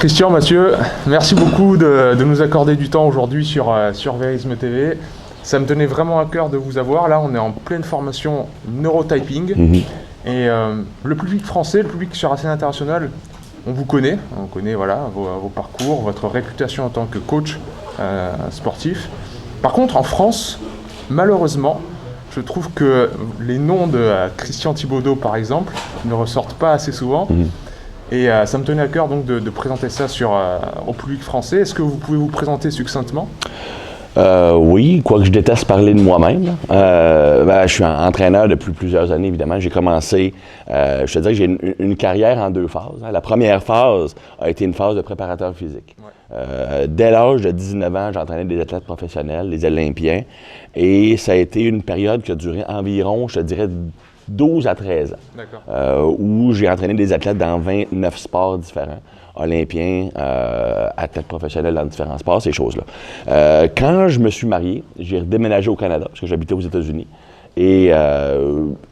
Christian, Mathieu, merci beaucoup de nous accorder du temps aujourd'hui sur Verisme TV. Ça me tenait vraiment à cœur de vous avoir. Là, on est en pleine formation neurotyping. Et le public français, le public sur la scène internationale, on connaît voilà, vos parcours, votre réputation en tant que coach sportif. Par contre, en France, malheureusement, je trouve que les noms de Christian Thibaudeau, par exemple, ne ressortent pas assez souvent. Et ça me tenait à cœur donc de présenter ça au public français. Est-ce que vous pouvez vous présenter succinctement? Oui, quoique je déteste parler de moi-même. Je suis entraîneur depuis plusieurs années, évidemment. J'ai commencé, je te dirais que j'ai une carrière en deux phases. La première phase a été une phase de préparateur physique. Dès l'âge de 19 ans, j'entraînais des athlètes professionnels, des Olympiens. Et ça a été une période qui a duré environ, je te dirais, 12 à 13 ans, où j'ai entraîné des athlètes dans 29 sports différents, olympiens, athlètes professionnels dans différents sports, ces choses-là. Quand je me suis marié, j'ai redéménagé au Canada, parce que j'habitais aux États-Unis. Et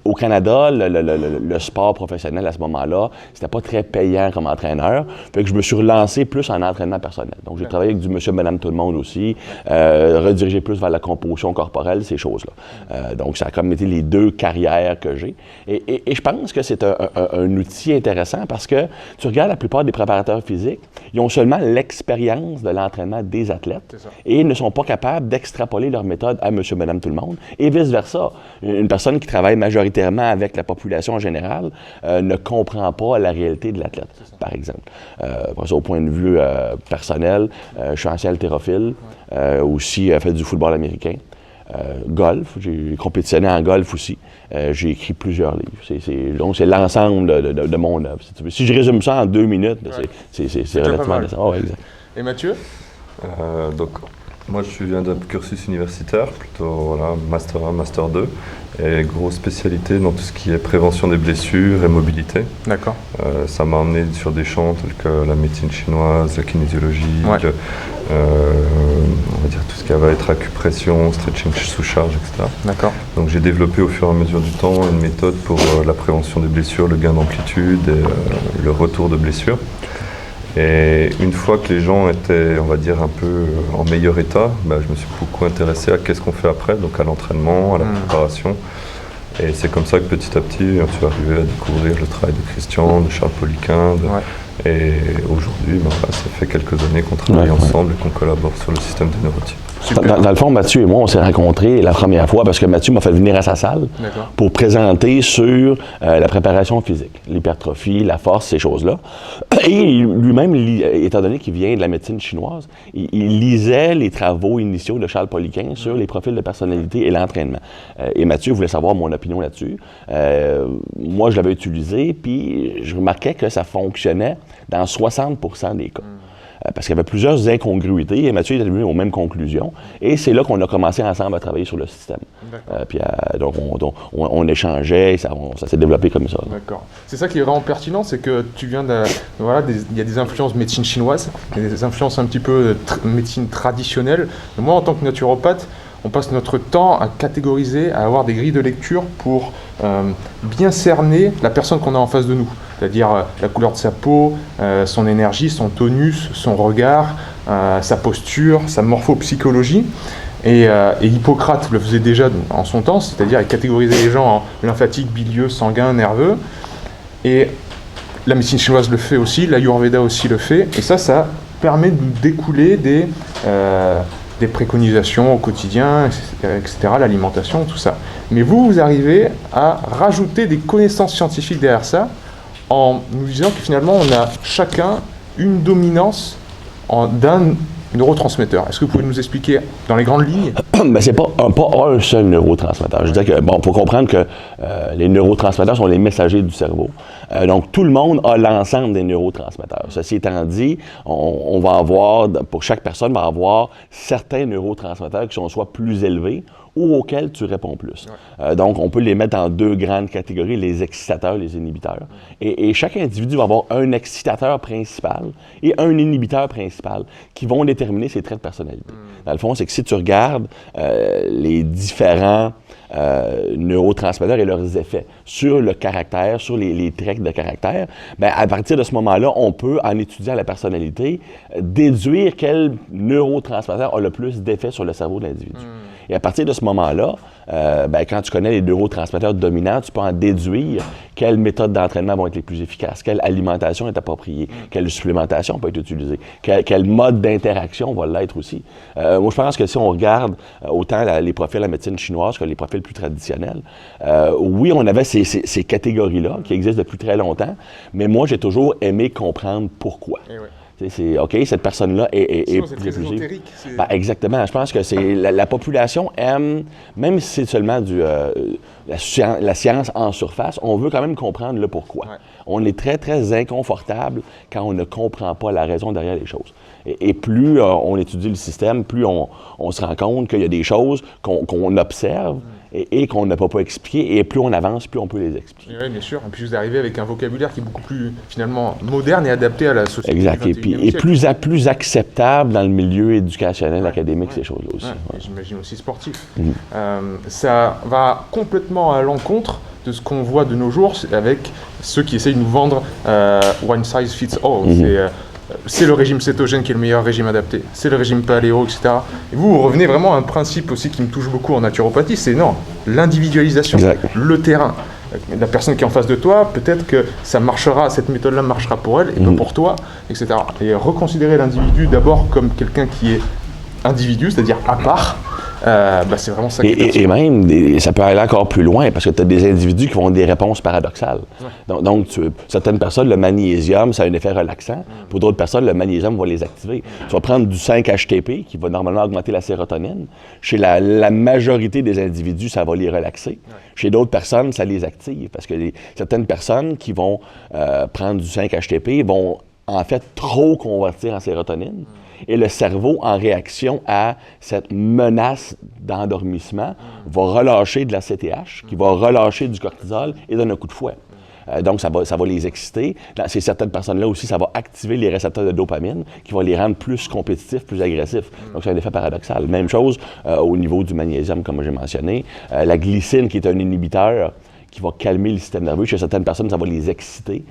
au Canada, le sport professionnel à ce moment-là, c'était pas très payant comme entraîneur. Fait que je me suis relancé plus en entraînement personnel. Donc, j'ai travaillé avec du monsieur, madame, tout le monde aussi, redirigé plus vers la composition corporelle, ces choses-là. Donc, ça a comme été les deux carrières que j'ai. Et je pense que c'est un outil intéressant parce que tu regardes la plupart des préparateurs physiques, ils ont seulement l'expérience de l'entraînement des athlètes et ne sont pas capables d'extrapoler leur méthode à monsieur, madame, tout le monde et vice-versa. Une personne qui travaille majoritairement avec la population en général ne comprend pas la réalité de l'athlète, par exemple. Au point de vue personnel, je suis ancien haltérophile, aussi fait du football américain. Golf, j'ai compétitionné en golf aussi. J'ai écrit plusieurs livres. Donc, c'est l'ensemble de mon œuvre. Si je résume ça en 2 minutes, c'est relativement ça. Oh, exact. Et Mathieu? Moi, je viens d'un cursus universitaire, plutôt Master 1, Master 2, et grosse spécialité dans tout ce qui est prévention des blessures et mobilité. D'accord. Ça m'a emmené sur des champs tels que la médecine chinoise, la kinésiologie, on va dire tout ce qui va être acupression, stretching sous charge, etc. D'accord. Donc j'ai développé au fur et à mesure du temps une méthode pour la prévention des blessures, le gain d'amplitude et le retour de blessures. Et une fois que les gens étaient, on va dire, un peu en meilleur état, je me suis beaucoup intéressé à qu'est-ce qu'on fait après, donc à l'entraînement, à la préparation. Et c'est comme ça que petit à petit, je suis arrivé à découvrir le travail de Christian, de Charles Poliquin. Et aujourd'hui, ça fait quelques années qu'on travaille ensemble et qu'on collabore sur le système des neurotypes. Dans le fond, Mathieu et moi, on s'est rencontrés la première fois parce que Mathieu m'a fait venir à sa salle pour présenter sur la préparation physique, l'hypertrophie, la force, ces choses-là. Et lui-même, étant donné qu'il vient de la médecine chinoise, il lisait les travaux initiaux de Charles Poliquin sur les profils de personnalité et l'entraînement. Et Mathieu voulait savoir mon opinion là-dessus. Moi, je l'avais utilisé, puis je remarquais que ça fonctionnait dans 60% des cas. Parce qu'il y avait plusieurs incongruités et Mathieu est arrivé aux mêmes conclusions. Et c'est là qu'on a commencé ensemble à travailler sur le système. Donc on échangeait et ça s'est développé comme ça. D'accord. C'est ça qui est vraiment pertinent, c'est que tu viens de... il y a des influences médecine chinoise, il y a des influences un petit peu médecine traditionnelle. Et moi, en tant que naturopathe, on passe notre temps à catégoriser, à avoir des grilles de lecture pour bien cerner la personne qu'on a en face de nous. C'est-à-dire la couleur de sa peau, son énergie, son tonus, son regard, sa posture, sa morphopsychologie. Et Hippocrate le faisait déjà en son temps, c'est-à-dire il catégorisait les gens en lymphatique, bilieux, sanguin, nerveux. Et la médecine chinoise le fait aussi, l'Ayurveda aussi le fait. Et ça permet de découler des préconisations au quotidien, etc., l'alimentation, tout ça. Mais vous arrivez à rajouter des connaissances scientifiques derrière ça, en nous disant que finalement, on a chacun une dominance d'un neurotransmetteur. Est-ce que vous pouvez nous expliquer dans les grandes lignes? C'est pas un seul neurotransmetteur. Je veux dire que, faut comprendre que les neurotransmetteurs sont les messagers du cerveau. Donc, tout le monde a l'ensemble des neurotransmetteurs. Ceci étant dit, on va avoir, pour chaque personne, va avoir certains neurotransmetteurs qui sont soit plus élevés ou auxquels tu réponds plus. Donc, on peut les mettre dans 2 grandes catégories, les excitateurs, les inhibiteurs. Et chaque individu va avoir un excitateur principal et un inhibiteur principal qui vont déterminer ses traits de personnalité. Dans le fond, c'est que si tu regardes les différents neurotransmetteurs et leurs effets sur le caractère, sur les traits de caractère, bien, à partir de ce moment-là, on peut, en étudiant la personnalité, déduire quel neurotransmetteur a le plus d'effet sur le cerveau de l'individu. Et à partir de ce moment-là, ben, quand tu connais les neurotransmetteurs dominants, tu peux en déduire quelles méthodes d'entraînement vont être les plus efficaces, quelle alimentation est appropriée, quelle supplémentation peut être utilisée, quel mode d'interaction va l'être aussi. Moi, je pense que si on regarde autant les profils en médecine chinoise que les profils plus traditionnels, oui, on avait ces catégories-là qui existent depuis très longtemps, mais moi, j'ai toujours aimé comprendre pourquoi. C'est OK, cette personne-là est c'est très ésotérique. Ben, exactement. Je pense que c'est la population aime, même si c'est seulement la science en surface, on veut quand même comprendre le pourquoi. Ouais. On est très, très inconfortable quand on ne comprend pas la raison derrière les choses. Et plus on étudie le système, plus on se rend compte qu'il y a des choses qu'on observe et qu'on n'a pas expliquées, et plus on avance, plus on peut les expliquer. Oui, bien sûr. Et puis vous arrivez avec un vocabulaire qui est beaucoup plus, finalement, moderne et adapté à la société. Exact. Et plus acceptable dans le milieu éducationnel, académique, ces choses-là aussi. Ouais. J'imagine aussi sportif. Ça va complètement à l'encontre de ce qu'on voit de nos jours avec ceux qui essayent de nous vendre one size fits all. C'est le régime cétogène qui est le meilleur régime adapté, c'est le régime paléo, etc. Et vous revenez vraiment à un principe aussi qui me touche beaucoup en naturopathie, c'est l'individualisation, le terrain. La personne qui est en face de toi, peut-être que ça marchera, cette méthode-là marchera pour elle et pas pour toi, etc. Et reconsidérer l'individu d'abord comme quelqu'un qui est individu, c'est-à-dire à part, c'est vraiment ça qui est et même, ça peut aller encore plus loin, parce que tu as des individus qui ont des réponses paradoxales. Ouais. Donc certaines personnes, le magnésium, ça a un effet relaxant. Pour d'autres personnes, le magnésium va les activer. Tu vas prendre du 5-HTP, qui va normalement augmenter la sérotonine. Chez la majorité des individus, ça va les relaxer. Ouais. Chez d'autres personnes, ça les active, parce que certaines personnes qui vont prendre du 5-HTP vont en fait trop convertir en sérotonine. Et le cerveau, en réaction à cette menace d'endormissement, va relâcher de la CTH, qui va relâcher du cortisol et donner un coup de fouet. Donc, ça va les exciter. Chez certaines personnes-là aussi, ça va activer les récepteurs de dopamine, qui va les rendre plus compétitifs, plus agressifs. Donc, c'est un effet paradoxal. Même chose au niveau du magnésium, comme j'ai mentionné. La glycine, qui est un inhibiteur, qui va calmer le système nerveux. Chez certaines personnes, ça va les exciter.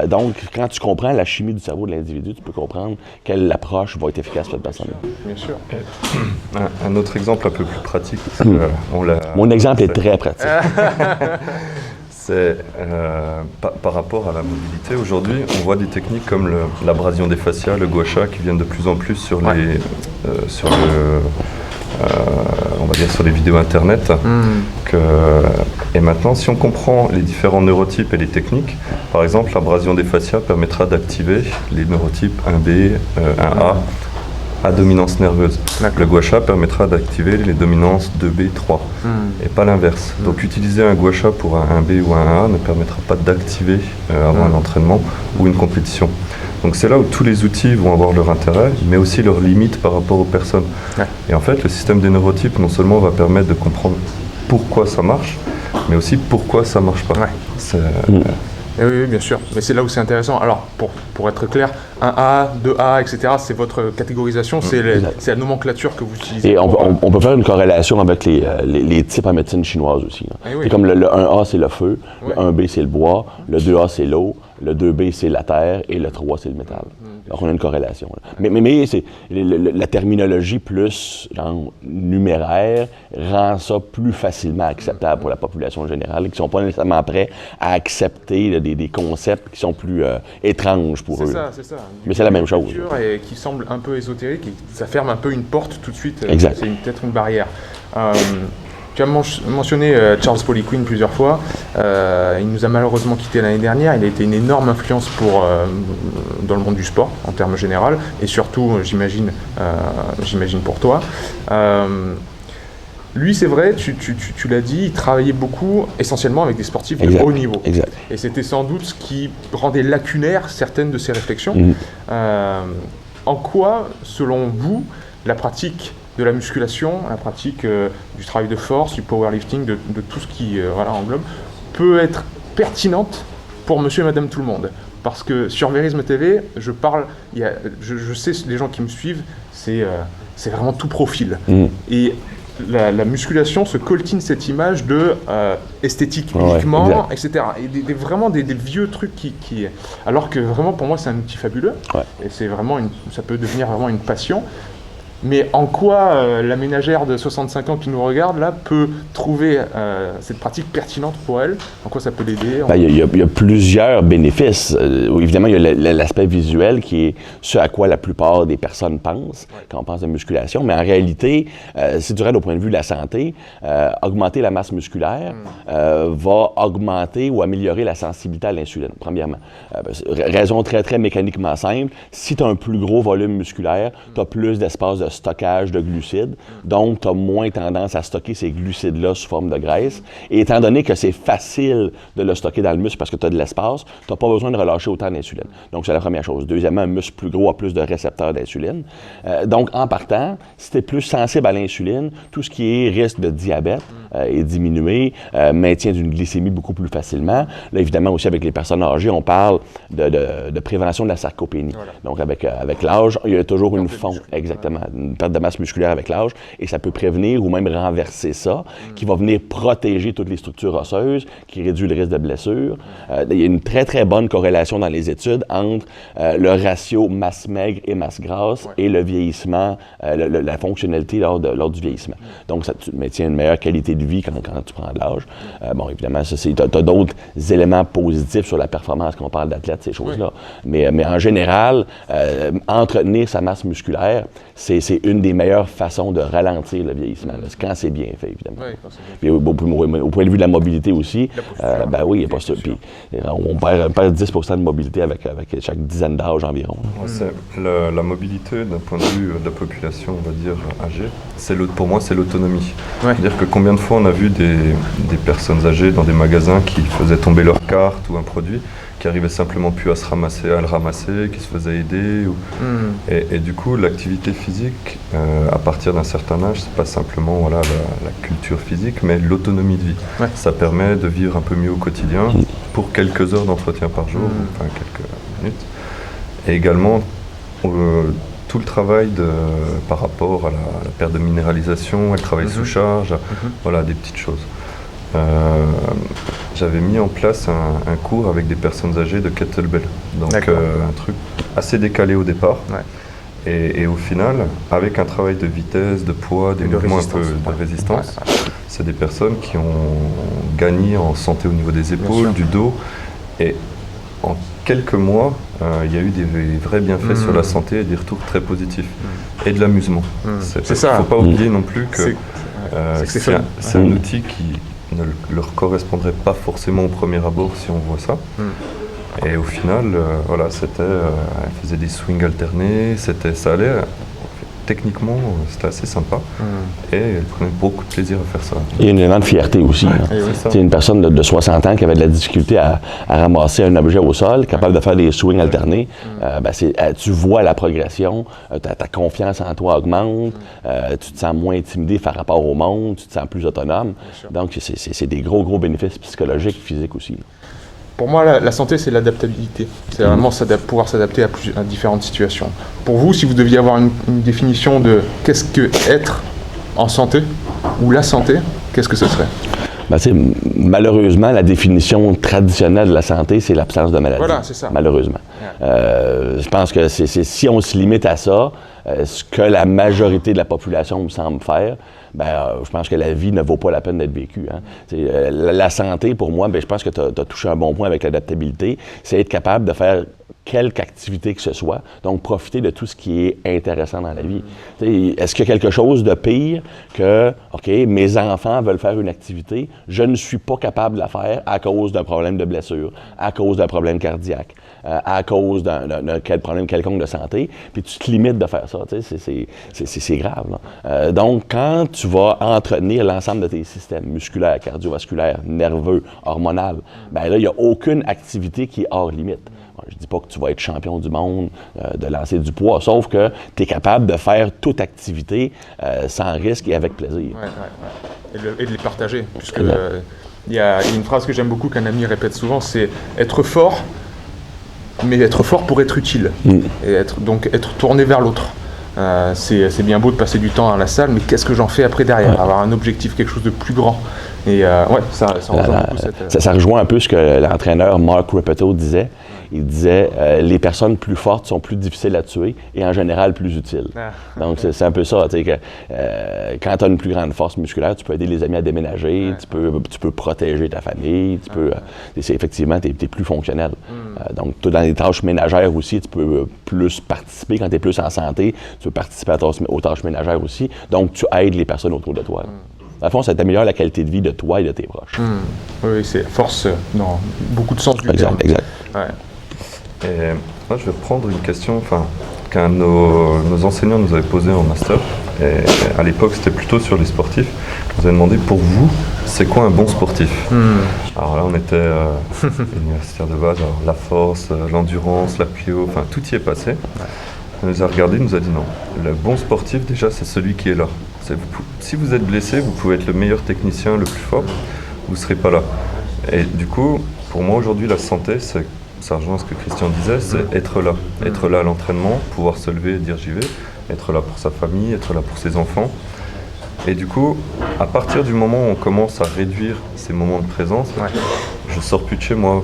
Donc, quand tu comprends la chimie du cerveau de l'individu, tu peux comprendre quelle approche va être efficace pour cette personne-là. Bien sûr. Un autre exemple un peu plus pratique. Mon exemple est très pratique. C'est par rapport à la mobilité. Aujourd'hui, on voit des techniques comme l'abrasion des fascias, le gua sha, qui viennent de plus en plus sur on va dire sur les vidéos internet. Et maintenant, si on comprend les différents neurotypes et les techniques, par exemple, l'abrasion des fascias permettra d'activer les neurotypes 1B, 1A à dominance nerveuse. Le gua sha permettra d'activer les dominances 2B, 3 et pas l'inverse. Donc utiliser un gua sha pour un 1B ou un 1A ne permettra pas d'activer avant un entraînement ou une compétition. Donc c'est là où tous les outils vont avoir leur intérêt, mais aussi leurs limites par rapport aux personnes. Et en fait, le système des neurotypes, non seulement va permettre de comprendre pourquoi ça marche, mais aussi pourquoi ça marche pas. Oui, bien sûr. Mais c'est là où c'est intéressant. Alors, pour être clair, 1A, 2A, etc., c'est votre catégorisation, c'est la nomenclature que vous utilisez. Et on peut faire une corrélation avec les types en médecine chinoise aussi. C'est comme le 1A, c'est le feu, le 1B, c'est le bois, le 2A, c'est l'eau, le 2B, c'est la terre, et le 3, c'est le métal. Donc, on a une corrélation. Là. Mais c'est, la terminologie plus numéraire rend ça plus facilement acceptable pour la population générale, qui ne sont pas nécessairement prêts à accepter des concepts qui sont plus étranges pour eux. C'est ça. Mais c'est la même chose. Et qui semble un peu ésotérique, et ça ferme un peu une porte tout de suite. Exact. C'est peut-être une barrière. Tu as mentionné Charles Poliquin plusieurs fois. Il nous a malheureusement quitté l'année dernière. Il a été une énorme influence dans le monde du sport, en termes généraux, et surtout, j'imagine pour toi. Lui, c'est vrai, tu l'as dit, il travaillait beaucoup, essentiellement avec des sportifs de haut niveau. Exact. Et c'était sans doute ce qui rendait lacunaires certaines de ses réflexions. En quoi, selon vous, la pratique de la musculation, la pratique du travail de force, du powerlifting, de tout ce qui englobe, peut être pertinente pour monsieur et madame tout le monde? Parce que sur Vérisme TV, je sais, les gens qui me suivent, c'est vraiment tout profil. Et la musculation se coltine cette image de esthétique uniquement, etc. Et vraiment des vieux trucs qui... Alors que vraiment, pour moi, c'est un outil fabuleux. Ouais. Et c'est vraiment ça peut devenir vraiment une passion. Mais en quoi la ménagère de 65 ans qui nous regarde là peut trouver cette pratique pertinente pour elle? En quoi ça peut l'aider? Il y a plusieurs bénéfices. Évidemment, il y a l'aspect visuel qui est ce à quoi la plupart des personnes pensent quand on pense de musculation. Mais en réalité, si tu regardes au point de vue de la santé, augmenter la masse musculaire va augmenter ou améliorer la sensibilité à l'insuline, premièrement. Raison très, très mécaniquement simple. Si tu as un plus gros volume musculaire, tu as plus d'espace de stockage de glucides, donc tu as moins tendance à stocker ces glucides-là sous forme de graisse. Et étant donné que c'est facile de le stocker dans le muscle parce que tu as de l'espace, tu n'as pas besoin de relâcher autant d'insuline. Donc, c'est la première chose. Deuxièmement, un muscle plus gros a plus de récepteurs d'insuline. Donc, en partant, si tu es plus sensible à l'insuline, tout ce qui est risque de diabète est diminué, maintien d'une glycémie beaucoup plus facilement. Là, évidemment, aussi avec les personnes âgées, on parle de prévention de la sarcopénie. Voilà. Donc, avec l'âge, il y a toujours une fonte, exactement, une perte de masse musculaire avec l'âge, et ça peut prévenir ou même renverser ça, qui va venir protéger toutes les structures osseuses, qui réduit le risque de blessure. Il y a une très, très bonne corrélation dans les études entre le ratio masse maigre et masse grasse et le vieillissement, la fonctionnalité lors du vieillissement. Donc, ça maintient une meilleure qualité de vie quand tu prends de l'âge. Bon, évidemment, tu as d'autres éléments positifs sur la performance quand on parle d'athlète, ces choses-là. Mais en général, entretenir sa masse musculaire, c'est une des meilleures façons de ralentir le vieillissement, quand c'est bien fait, évidemment. Oui, quand c'est bien fait. Au point de vue de la mobilité aussi, ben oui, il n'y a pas ça. Puis, on perd 10 % de mobilité avec chaque dizaine d'âge environ. La mobilité, d'un point de vue de la population, on va dire, âgée, pour moi, c'est l'autonomie. Ouais. C'est-à-dire que combien de fois on a vu des personnes âgées dans des magasins qui faisaient tomber leur carte ou un produit, qui arrivaient simplement plus à le ramasser, qui se faisaient aider. Et du coup, l'activité physique, à partir d'un certain âge, c'est pas simplement la culture physique, mais l'autonomie de vie. Ouais. Ça permet de vivre un peu mieux au quotidien pour quelques heures d'entretien par jour, enfin quelques minutes. Et également, tout le travail par rapport à la perte de minéralisation, le travail sous charge, voilà, des petites choses. J'avais mis en place un cours avec des personnes âgées de kettlebell, donc un truc assez décalé au départ, et au final, avec un travail de vitesse, de poids, des mouvements un peu de résistance, c'est des personnes qui ont gagné en santé au niveau des épaules, du dos, et en quelques mois, il y a eu des vrais bienfaits sur la santé et des retours très positifs, et de l'amusement. C'est ça. Il ne faut pas oublier non plus que c'est un outil qui ne leur correspondrait pas forcément au premier abord si on voit ça. Et au final, elle faisait des swings alternés, ça allait. Techniquement, c'était assez sympa. Et elle prenait beaucoup de plaisir à faire ça. Il y a une élément de fierté aussi. C'est une personne de 60 ans qui avait de la difficulté à ramasser un objet au sol, capable de faire des swings alternés. Tu vois la progression, ta confiance en toi augmente, tu te sens moins intimidé par rapport au monde, tu te sens plus autonome. Donc, c'est des gros bénéfices psychologiques, physiques aussi. Pour moi, la santé, c'est l'adaptabilité. C'est vraiment pouvoir s'adapter à différentes situations. Pour vous, si vous deviez avoir une définition de qu'est-ce que être en santé, ou la santé, qu'est-ce que ce serait? Malheureusement, la définition traditionnelle de la santé, c'est l'absence de maladie. Voilà, c'est ça. Malheureusement. Je pense que si on se limite à ça, ce que la majorité de la population me semble faire, je pense que la vie ne vaut pas la peine d'être vécue. La santé, pour moi, je pense que tu as touché un bon point avec l'adaptabilité, c'est être capable de faire quelque activité que ce soit, donc profiter de tout ce qui est intéressant dans la vie. Est-ce qu'il y a quelque chose de pire que, OK, mes enfants veulent faire une activité, je ne suis pas capable de la faire à cause d'un problème de blessure, à cause d'un problème cardiaque, à cause d'un problème quelconque de santé, puis tu te limites de faire ça, c'est grave. Donc, quand tu vas entretenir l'ensemble de tes systèmes musculaires, cardiovasculaires, nerveux, hormonal, là, il n'y a aucune activité qui est hors limite. Je ne dis pas que tu vas être champion du monde de lancer du poids, sauf que tu es capable de faire toute activité sans risque et avec plaisir. Et de les partager. Puisque il y a une phrase que j'aime beaucoup qu'un ami répète souvent, c'est être fort, mais être fort pour être utile. Et être tourné vers l'autre. c'est bien beau de passer du temps à la salle, mais qu'est-ce que j'en fais après derrière? Avoir un objectif, quelque chose de plus grand. Et ça rejoint beaucoup cette... Ça rejoint un peu ce que l'entraîneur Mark Repetto disait. Il disait les personnes plus fortes sont plus difficiles à tuer et en général plus utiles. Donc c'est un peu ça, tu sais, que quand tu as une plus grande force musculaire, tu peux aider les amis à déménager, tu peux protéger ta famille, effectivement, tu es plus fonctionnel. Donc toi, dans les tâches ménagères aussi, tu peux plus participer quand tu es plus en santé, tu peux participer aux tâches ménagères aussi, donc tu aides les personnes autour de toi. À fond, ça t'améliore la qualité de vie de toi et de tes proches. Oui, c'est force dans beaucoup de sens du terme. Exact. Ouais. Et moi, je vais reprendre une question qu'un de nos enseignants nous avait posée en master. Et à l'époque, c'était plutôt sur les sportifs. Je vous ai demandé, pour vous, c'est quoi un bon sportif? Alors là, on était universitaire de base, alors la force, l'endurance, la plio, enfin tout y est passé. On nous a regardé, il nous a dit non. Le bon sportif, déjà, c'est celui qui est là. Si vous êtes blessé, vous pouvez être le meilleur technicien, le plus fort, vous ne serez pas là. Et du coup, pour moi, aujourd'hui, la santé, ça rejoint ce que Christian disait, c'est être là. Être là à l'entraînement, pouvoir se lever et dire j'y vais, être là pour sa famille, être là pour ses enfants. Et du coup, à partir du moment où on commence à réduire ces moments de présence, je sors plus de chez moi,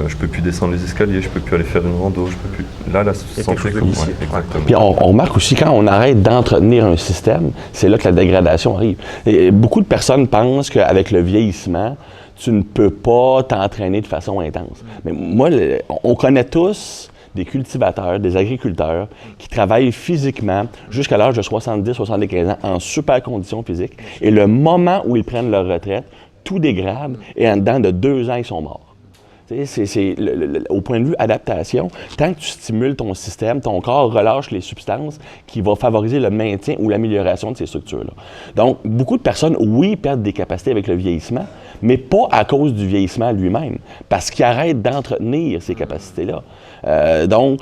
je peux plus descendre les escaliers, je peux plus aller faire une rando, je peux plus... Là, la santé, exactement. Puis on remarque aussi, quand on arrête d'entretenir un système, c'est là que la dégradation arrive. Et beaucoup de personnes pensent qu'avec le vieillissement, tu ne peux pas t'entraîner de façon intense. Mais moi, on connaît tous des cultivateurs, des agriculteurs qui travaillent physiquement jusqu'à l'âge de 70-75 ans en super conditions physiques. Et le moment où ils prennent leur retraite, tout dégrade et en dedans de 2 ans, ils sont morts. Au point de vue adaptation, tant que tu stimules ton système, ton corps relâche les substances qui vont favoriser le maintien ou l'amélioration de ces structures-là. Donc, beaucoup de personnes, oui, perdent des capacités avec le vieillissement, mais pas à cause du vieillissement lui-même, parce qu'ils arrêtent d'entretenir ces capacités-là. Donc,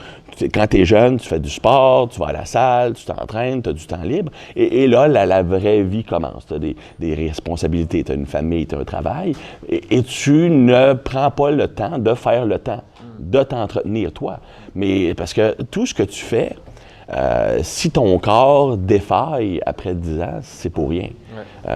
quand tu es jeune, tu fais du sport, tu vas à la salle, tu t'entraînes, tu as du temps libre, et là, la vraie vie commence. Tu as des responsabilités, tu as une famille, tu as un travail, et tu ne prends pas le temps de faire le temps, de t'entretenir toi. Mais parce que tout ce que tu fais, si ton corps défaille après 10 ans, c'est pour rien.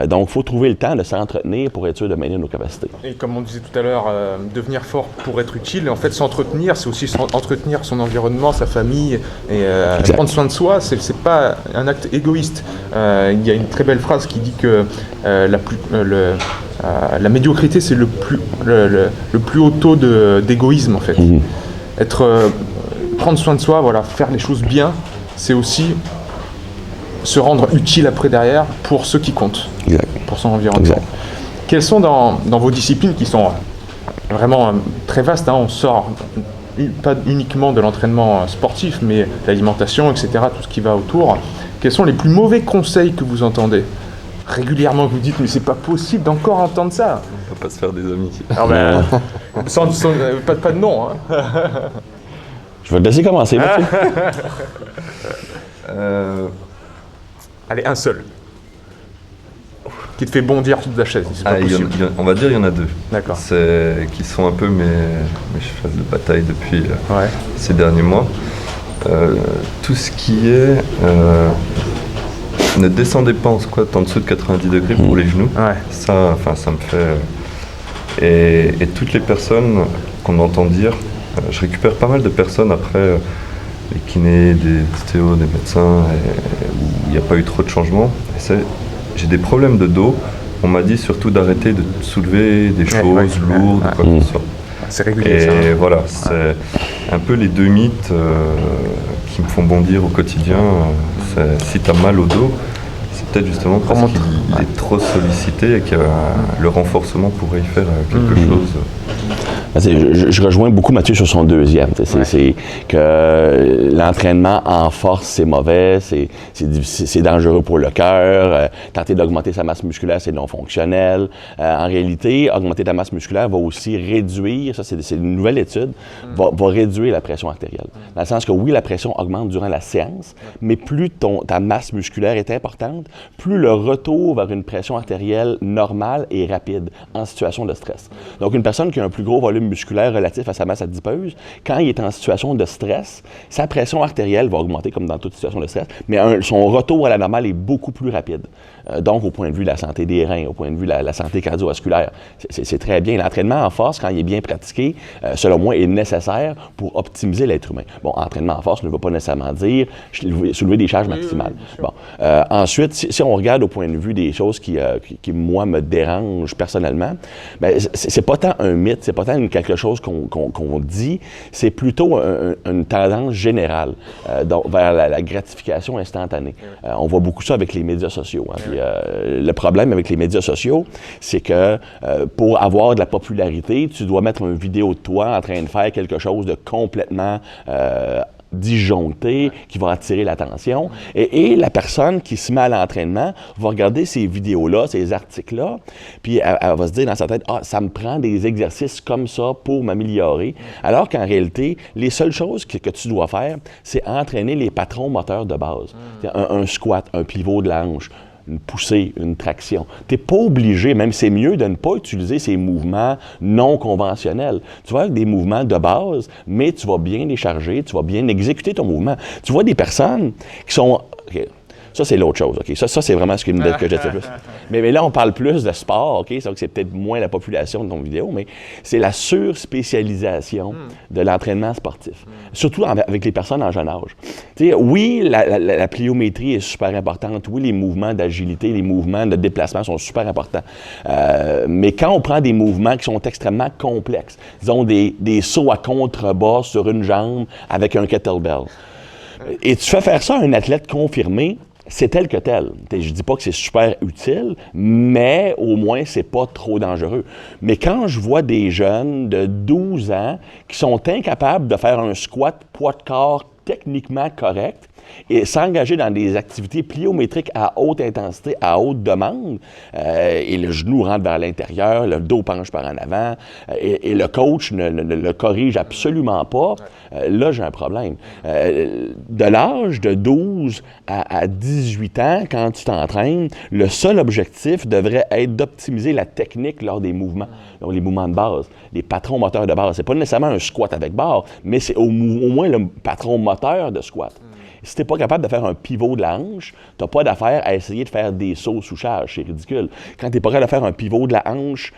Donc, il faut trouver le temps de s'entretenir pour être sûr de maintenir nos capacités. Et comme on disait tout à l'heure, devenir fort pour être utile, en fait, s'entretenir, c'est aussi entretenir son environnement, sa famille, et prendre soin de soi, c'est pas un acte égoïste. Il y a une très belle phrase qui dit que la médiocrité, c'est le plus haut taux d'égoïsme, en fait. Prendre soin de soi, voilà, faire les choses bien, c'est aussi se rendre utile après derrière pour ceux qui comptent, pour son environnement. Exact. Quelles sont dans vos disciplines qui sont vraiment très vastes, on sort pas uniquement de l'entraînement sportif, mais l'alimentation, etc., tout ce qui va autour, quels sont les plus mauvais conseils que vous entendez régulièrement? Vous dites, mais c'est pas possible d'encore entendre ça. On va pas se faire des amis. Alors, pas de nom. Je vais te laisser commencer, Mathieu. Allez, un seul. Qui te fait bondir toute la chaise. C'est pas possible. On va dire il y en a 2. D'accord. Qui sont un peu mes chevals de bataille depuis ces derniers mois. Tout ce qui est... ne descendez pas en squat en dessous de 90 degrés pour les genoux. Ça me fait... Et toutes les personnes qu'on entend dire... je récupère pas mal de personnes après... les kinés, des ostéos, des médecins, où il n'y a pas eu trop de changements. J'ai des problèmes de dos. On m'a dit surtout d'arrêter de soulever des choses lourdes, quoi que ce soit. C'est régulier, et ça. Et voilà, c'est un peu les 2 mythes qui me font bondir au quotidien. Si tu as mal au dos, c'est peut-être justement parce qu'il est trop sollicité et que le renforcement pourrait y faire quelque chose. Je rejoins beaucoup Mathieu sur son deuxième. C'est que l'entraînement en force, c'est mauvais, c'est dangereux pour le cœur. Tenter d'augmenter sa masse musculaire, c'est non fonctionnel. En réalité, augmenter ta masse musculaire va aussi réduire, ça c'est une nouvelle étude, va réduire la pression artérielle. Dans le sens que oui, la pression augmente durant la séance, mais plus ta masse musculaire est importante, plus le retour vers une pression artérielle normale et rapide en situation de stress. Donc une personne qui a un plus gros volume volume musculaire relatif à sa masse adipeuse. Quand il est en situation de stress, sa pression artérielle va augmenter comme dans toute situation de stress, mais son retour à la normale est beaucoup plus rapide. Donc, au point de vue de la santé des reins, au point de vue de la santé cardiovasculaire, c'est très bien. L'entraînement en force, quand il est bien pratiqué, selon moi, est nécessaire pour optimiser l'être humain. Bon, entraînement en force ne veut pas nécessairement dire soulever des charges maximales. Bon, ensuite, si on regarde au point de vue des choses qui moi, me dérangent personnellement, bien, c'est pas tant un mythe, c'est pas tant quelque chose qu'on dit, c'est plutôt une tendance générale vers la gratification instantanée. On voit beaucoup ça avec les médias sociaux. Hein. Puis, le problème avec les médias sociaux, c'est que pour avoir de la popularité, tu dois mettre une vidéo de toi en train de faire quelque chose de complètement disjoncté, qui va attirer l'attention. Et la personne qui se met à l'entraînement va regarder ces vidéos-là, ces articles-là, puis elle va se dire dans sa tête, « Ah, ça me prend des exercices comme ça pour m'améliorer. » Alors qu'en réalité, les seules choses que tu dois faire, c'est entraîner les patrons moteurs de base. Un squat, un pivot de la hanche, une poussée, une traction. Tu n'es pas obligé, même c'est mieux de ne pas utiliser ces mouvements non conventionnels. Tu vas avec des mouvements de base, mais tu vas bien les charger, tu vas bien exécuter ton mouvement. Tu vois des personnes qui sont... Okay, ça, c'est l'autre chose. Okay? Ça c'est vraiment ce que je dis plus. Mais là, on parle plus de sport. Okay? C'est peut-être moins la population de ton vidéo, mais c'est la surspécialisation de l'entraînement sportif. Surtout avec les personnes en jeune âge. T'sais, oui, la pliométrie est super importante. Oui, les mouvements d'agilité, les mouvements de déplacement sont super importants. Mais quand on prend des mouvements qui sont extrêmement complexes, disons des sauts à contrebas sur une jambe avec un kettlebell, et tu fais faire ça à un athlète confirmé, c'est tel que tel. Je dis pas que c'est super utile, mais au moins, c'est pas trop dangereux. Mais quand je vois des jeunes de 12 ans qui sont incapables de faire un squat poids de corps techniquement correct et s'engager dans des activités pliométriques à haute intensité, à haute demande, et le genou rentre vers l'intérieur, le dos penche par en avant, et le coach ne le corrige absolument pas, là, j'ai un problème. De l'âge de 12 à 18 ans, quand tu t'entraînes, le seul objectif devrait être d'optimiser la technique lors des mouvements, donc les mouvements de base, les patrons moteurs de base. C'est pas nécessairement un squat avec barre, mais c'est au moins le patron moteur de squat. Si tu n'es pas capable de faire un pivot de la hanche, tu n'as pas d'affaire à essayer de faire des sauts sous charge. C'est ridicule. Quand tu n'es pas capable de faire un pivot de la hanche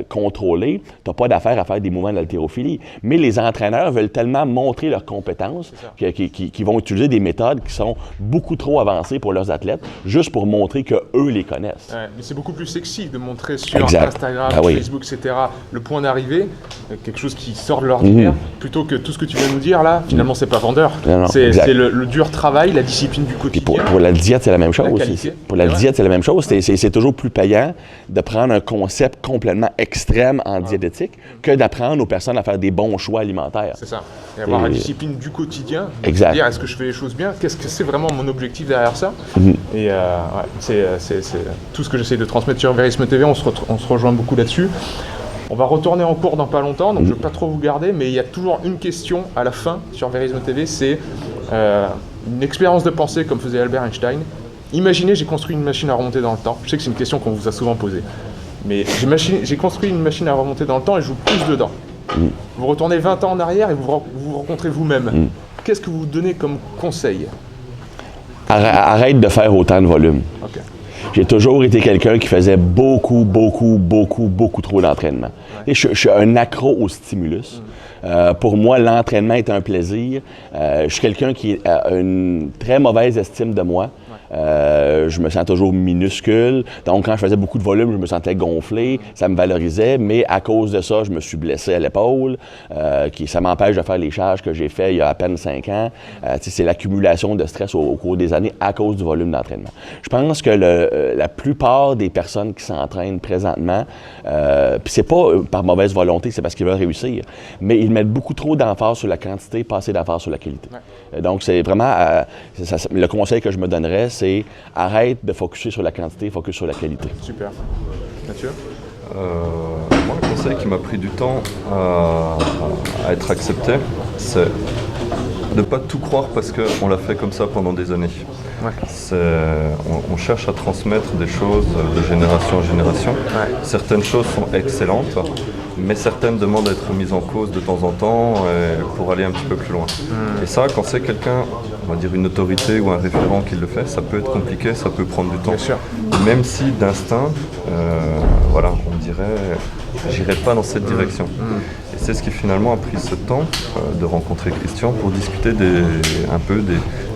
contrôlé, tu n'as pas d'affaire à faire des mouvements d'haltérophilie. Mais les entraîneurs veulent tellement montrer leurs compétences qu'ils vont utiliser des méthodes qui sont beaucoup trop avancées pour leurs athlètes, juste pour montrer qu'eux les connaissent. Ouais, mais c'est beaucoup plus sexy de montrer sur Instagram, Facebook, etc., le point d'arrivée, quelque chose qui sort de l'ordinaire, plutôt que tout ce que tu viens de nous dire là, finalement, c'est pas vendeur. C'est le dur travail, la discipline du quotidien. Pour la diète, c'est la même chose. Pour la diète, c'est la même chose. C'est toujours plus payant de prendre un concept complètement extrême en diététique que d'apprendre aux personnes à faire des bons choix alimentaires. C'est ça. Et avoir la discipline du quotidien, exact. Dire est-ce que je fais les choses bien, qu'est-ce que c'est vraiment mon objectif derrière ça. Et c'est tout ce que j'essaie de transmettre sur Verisme TV, on se rejoint beaucoup là-dessus. On va retourner en cours dans pas longtemps, donc je ne vais pas trop vous garder, mais il y a toujours une question à la fin sur Verisme TV, c'est une expérience de pensée comme faisait Albert Einstein. Imaginez, j'ai construit une machine à remonter dans le temps. Je sais que c'est une question qu'on vous a souvent posée. Mais j'ai construit une machine à remonter dans le temps et je vous pousse dedans. Vous retournez 20 ans en arrière et vous rencontrez vous-même. Qu'est-ce que vous donnez comme conseil? Arrête de faire autant de volume. Okay. J'ai toujours été quelqu'un qui faisait beaucoup trop d'entraînement. Ouais. Je suis un accro au stimulus. Pour moi, l'entraînement est un plaisir. Je suis quelqu'un qui a une très mauvaise estime de moi. Je me sens toujours minuscule. Donc, quand je faisais beaucoup de volume, je me sentais gonflé. Ça me valorisait, mais à cause de ça, je me suis blessé à l'épaule. Ça m'empêche de faire les charges que j'ai fait il y a à peine 5 ans. C'est l'accumulation de stress au cours des années à cause du volume d'entraînement. Je pense que la plupart des personnes qui s'entraînent présentement, puis c'est pas par mauvaise volonté, c'est parce qu'ils veulent réussir, mais ils mettent beaucoup trop d'emphase sur la quantité, pas assez d'emphase sur la qualité. Ouais. Donc, c'est vraiment le conseil que je me donnerais, c'est arrête de focusser sur la quantité, focus sur la qualité. Super. Mathieu? Moi, le conseil qui m'a pris du temps à être accepté, c'est de pas tout croire parce qu'on l'a fait comme ça pendant des années. Ouais. On cherche à transmettre des choses de génération en génération. Ouais. Certaines choses sont excellentes, mais certaines demandent à être mises en cause de temps en temps pour aller un petit peu plus loin. Et ça, quand c'est quelqu'un, on va dire une autorité ou un référent qui le fait, ça peut être compliqué, ça peut prendre du temps. Bien sûr. Même si d'instinct, voilà, on dirait, j'irai pas dans cette direction. Et c'est ce qui finalement a pris ce temps de rencontrer Christian pour discuter un peu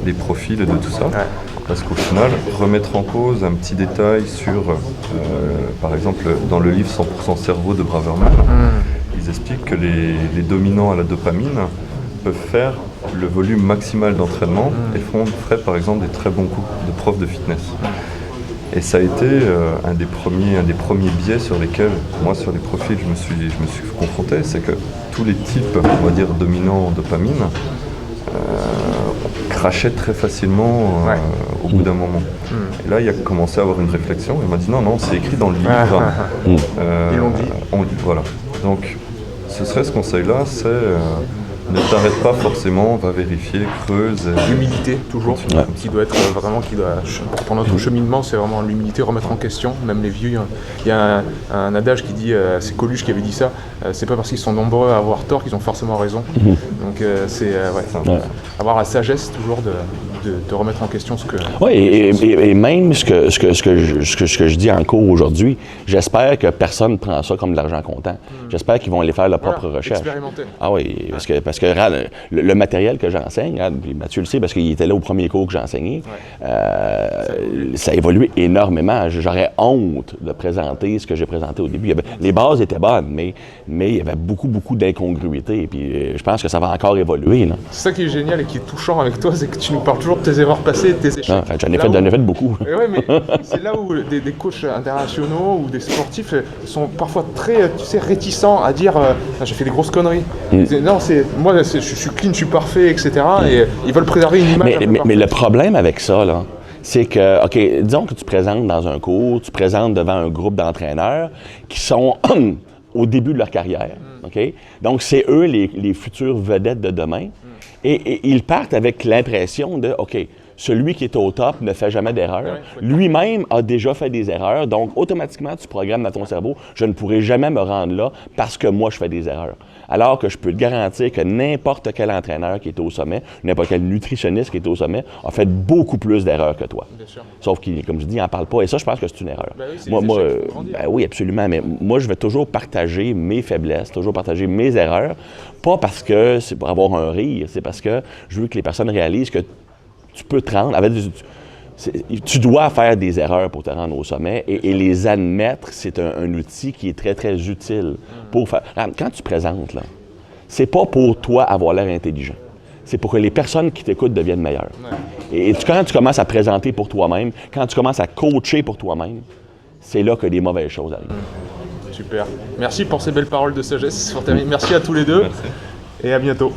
des profils et de tout ça. Ouais. Parce qu'au final, remettre en cause un petit détail sur, par exemple, dans le livre 100% cerveau de Braverman, ils expliquent que les dominants à la dopamine peuvent faire le volume maximal d'entraînement et feraient par exemple des très bons coups de prof de fitness. Et ça a été un des premiers biais sur lesquels, moi sur les profils, je me suis confronté, c'est que tous les types, on va dire, dominants en dopamine, crachaient très facilement au bout d'un moment. Et là, il a commencé à avoir une réflexion, il m'a dit non, c'est écrit dans le livre. Ils l'ont dit. Voilà. Donc, ce serait ce conseil-là, c'est ne t'arrête pas forcément, va vérifier, creuse. L'humilité, toujours, qui doit être vraiment, pour notre cheminement, c'est vraiment l'humilité, remettre en question, même les vieux. Il y a un adage qui dit, c'est Coluche qui avait dit ça, c'est pas parce qu'ils sont nombreux à avoir tort qu'ils ont forcément raison. Donc c'est avoir la sagesse toujours de remettre en question ce que... Oui, et même ce que je dis en cours aujourd'hui, j'espère que personne ne prend ça comme de l'argent comptant. J'espère qu'ils vont aller faire leur propre recherche. Expérimenter. Ah oui, parce que regarde, le matériel que j'enseigne, puis Mathieu le sait parce qu'il était là au premier cours que j'ai enseigné, ça a évolué énormément. J'aurais honte de présenter ce que j'ai présenté au début. Les bases étaient bonnes, mais il y avait beaucoup d'incongruités. Puis je pense que ça va encore évoluer. C'est ça qui est génial et qui est touchant avec toi, c'est que tu nous parles toujours de tes erreurs passées, de tes échecs. J'en ai fait beaucoup. Oui, mais c'est là où des coachs internationaux ou des sportifs sont parfois très, réticents à dire j'ai fait des grosses conneries. Non, moi, je suis clean, je suis parfait, etc. Et ils veulent préserver une image. Mais le problème avec ça, là, c'est que, OK, disons que tu présentes dans un cours, tu présentes devant un groupe d'entraîneurs qui sont au début de leur carrière. OK? Donc, c'est eux les futures vedettes de demain. Et ils partent avec l'impression de, OK, celui qui est au top ne fait jamais d'erreur. Lui-même a déjà fait des erreurs. Donc, automatiquement, tu programmes dans ton cerveau, je ne pourrai jamais me rendre là parce que moi, je fais des erreurs. Alors que je peux te garantir que n'importe quel entraîneur qui est au sommet, n'importe quel nutritionniste qui est au sommet, a fait beaucoup plus d'erreurs que toi. Bien sûr. Sauf qu'il, comme je dis, il n'en parle pas. Et ça, je pense que c'est une erreur. Oui, oui, absolument. Mais moi, je vais toujours partager mes faiblesses, toujours partager mes erreurs. Pas parce que c'est pour avoir un rire, c'est parce que je veux que les personnes réalisent que tu peux te rendre. Tu dois faire des erreurs pour te rendre au sommet et les admettre, c'est un outil qui est très, très utile pour faire. Quand tu présentes, là, c'est pas pour toi avoir l'air intelligent. C'est pour que les personnes qui t'écoutent deviennent meilleures. Et quand tu commences à présenter pour toi-même, quand tu commences à coacher pour toi-même, c'est là que les mauvaises choses arrivent. Super. Merci pour ces belles paroles de sagesse. Merci à tous les deux. Merci. Et à bientôt.